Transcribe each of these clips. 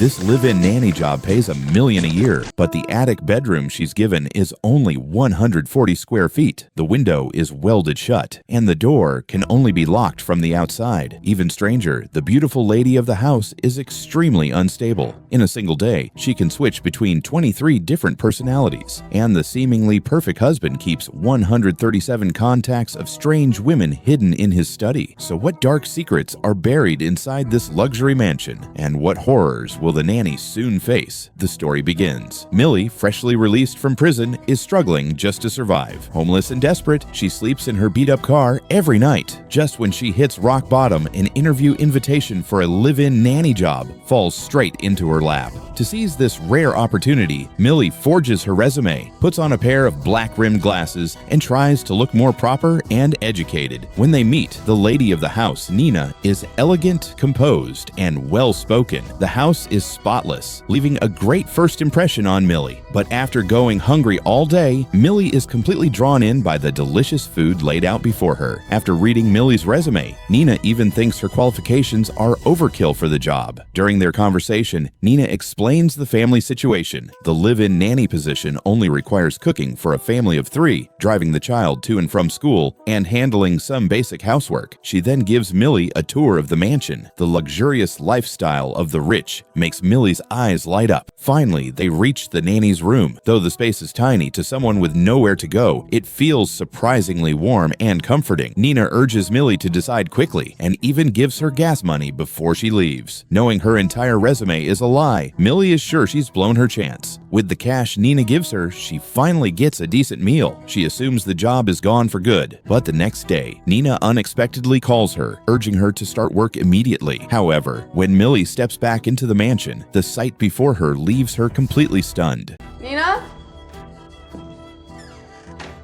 This live-in nanny job pays $1 million a year, but the attic bedroom she's given is only 140 square feet. The window is welded shut, and the door can only be locked from the outside. Even stranger, the beautiful lady of the house is extremely unstable. In a single day, she can switch between 23 different personalities, and the seemingly perfect husband keeps 137 contacts of strange women hidden in his study. So what dark secrets are buried inside this luxury mansion, and what horrors will the nanny soon face? The story begins. Millie, freshly released from prison, is struggling just to survive. Homeless and desperate, she sleeps in her beat-up car every night. Just when she hits rock bottom, an interview invitation for a live-in nanny job falls straight into her lap. To seize this rare opportunity, Millie forges her resume, puts on a pair of black-rimmed glasses, and tries to look more proper and educated. When they meet, the lady of the house, Nina, is elegant, composed, and well-spoken. The house is spotless, leaving a great first impression on Millie. But after going hungry all day, Millie is completely drawn in by the delicious food laid out before her. After reading Millie's resume, Nina even thinks her qualifications are overkill for the job. During their conversation, Nina explains the family situation. The live-in nanny position only requires cooking for a family of 3, driving the child to and from school, and handling some basic housework. She then gives Millie a tour of the mansion. The luxurious lifestyle of the rich makes Millie's eyes light up. Finally, they reach the nanny's room. Though the space is tiny, to someone with nowhere to go, it feels surprisingly warm and comforting. Nina urges Millie to decide quickly and even gives her gas money before she leaves. Knowing her entire resume is a lie, Millie is sure she's blown her chance. With the cash Nina gives her, she finally gets a decent meal. She assumes the job is gone for good. But the next day, Nina unexpectedly calls her, urging her to start work immediately. However, when Millie steps back into the mansion, the sight before her leaves her completely stunned. Nina?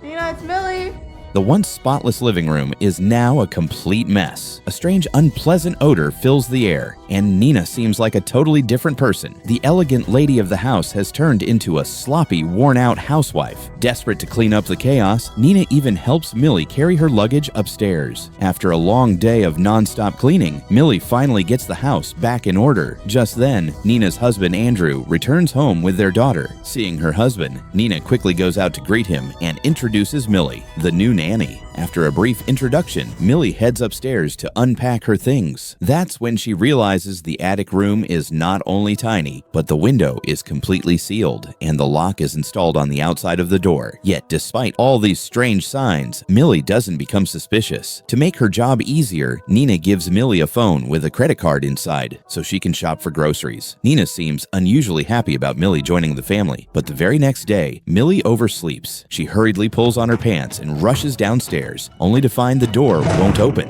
Nina, it's Millie. The once spotless living room is now a complete mess. A strange, unpleasant odor fills the air, and Nina seems like a totally different person. The elegant lady of the house has turned into a sloppy, worn-out housewife. Desperate to clean up the chaos, Nina even helps Millie carry her luggage upstairs. After a long day of non-stop cleaning, Millie finally gets the house back in order. Just then, Nina's husband Andrew returns home with their daughter. Seeing her husband, Nina quickly goes out to greet him and introduces Millie, the new nanny. After a brief introduction, Millie heads upstairs to unpack her things. That's when she realizes the attic room is not only tiny, but the window is completely sealed, and the lock is installed on the outside of the door. Yet, despite all these strange signs, Millie doesn't become suspicious. To make her job easier, Nina gives Millie a phone with a credit card inside, so she can shop for groceries. Nina seems unusually happy about Millie joining the family, but the very next day, Millie oversleeps. She hurriedly pulls on her pants and rushes downstairs, only to find the door won't open.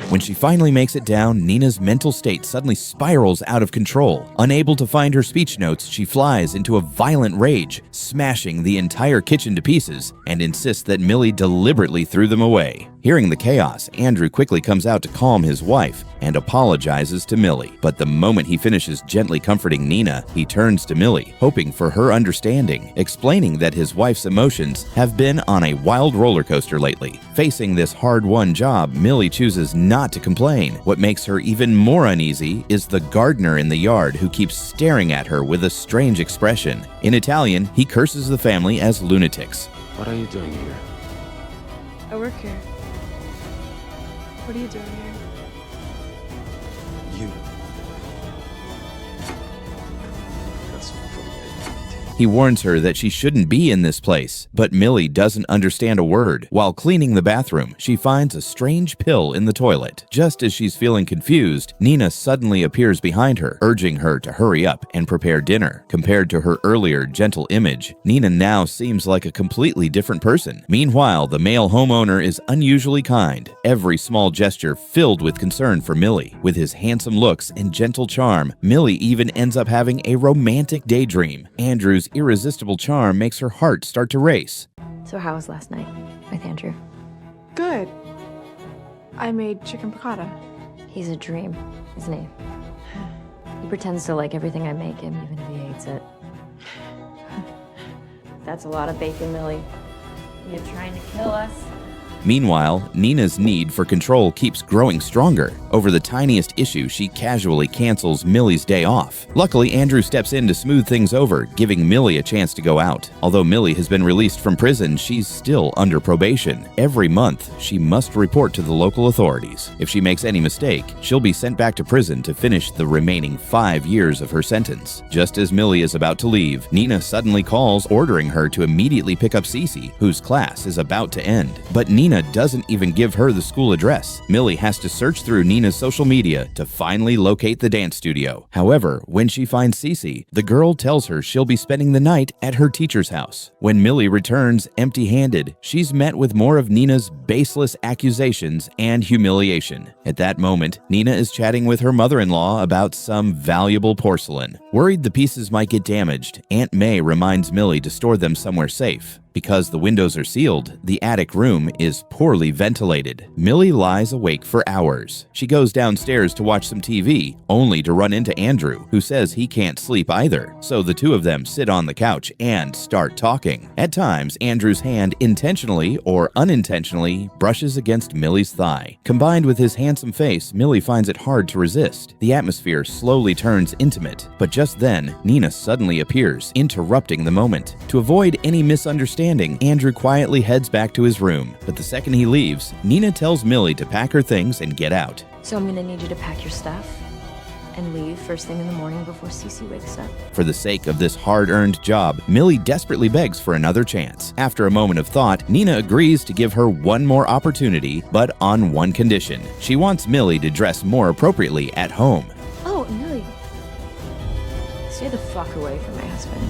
When she finally makes it down, Nina's mental state suddenly spirals out of control. Unable to find her speech notes, she flies into a violent rage, smashing the entire kitchen to pieces, and insists that Millie deliberately threw them away. Hearing the chaos, Andrew quickly comes out to calm his wife and apologizes to Millie. But the moment he finishes gently comforting Nina, he turns to Millie, hoping for her understanding, explaining that his wife's emotions have been on a wild roller coaster lately. Facing this hard-won job, Millie chooses not to complain. What makes her even more uneasy is the gardener in the yard who keeps staring at her with a strange expression. In Italian, he curses the family as lunatics. What are you doing here? I work here. What are you doing here? You. That's from He warns her that she shouldn't be in this place, but Millie doesn't understand a word. While cleaning the bathroom, she finds a strange pill in the toilet. Just as she's feeling confused, Nina suddenly appears behind her, urging her to hurry up and prepare dinner. Compared to her earlier gentle image, Nina now seems like a completely different person. Meanwhile, the male homeowner is unusually kind, every small gesture filled with concern for Millie. With his handsome looks and gentle charm, Millie even ends up having a romantic daydream. Andrew's irresistible charm makes her heart start to race. So how was last night with Andrew? Good. I made chicken piccata. He's a dream, isn't he? He pretends to like everything I make him, even if he hates it. That's a lot of bacon, Millie. You're trying to kill us? Meanwhile, Nina's need for control keeps growing stronger. Over the tiniest issue, she casually cancels Millie's day off. Luckily, Andrew steps in to smooth things over, giving Millie a chance to go out. Although Millie has been released from prison, she's still under probation. Every month, she must report to the local authorities. If she makes any mistake, she'll be sent back to prison to finish the remaining 5 years of her sentence. Just as Millie is about to leave, Nina suddenly calls, ordering her to immediately pick up Cece, whose class is about to end. But Nina doesn't even give her the school address. Millie has to search through Nina's social media to finally locate the dance studio. However, when she finds Cece, the girl tells her she'll be spending the night at her teacher's house. When Millie returns empty-handed, she's met with more of Nina's baseless accusations and humiliation. At that moment, Nina is chatting with her mother-in-law about some valuable porcelain. Worried the pieces might get damaged, Aunt May reminds Millie to store them somewhere safe. Because the windows are sealed, the attic room is poorly ventilated. Millie lies awake for hours. She goes downstairs to watch some TV, only to run into Andrew, who says he can't sleep either. So the two of them sit on the couch and start talking. At times, Andrew's hand intentionally or unintentionally brushes against Millie's thigh. Combined with his handsome face, Millie finds it hard to resist. The atmosphere slowly turns intimate, but just then, Nina suddenly appears, interrupting the moment. To avoid any misunderstanding, Andrew quietly heads back to his room, but the second he leaves, Nina tells Millie to pack her things and get out. So I'm gonna need you to pack your stuff and leave first thing in the morning before Cece wakes up. For the sake of this hard-earned job, Millie desperately begs for another chance. After a moment of thought, Nina agrees to give her one more opportunity, but on one condition. She wants Millie to dress more appropriately at home. Oh, Millie. Stay the fuck away from my husband.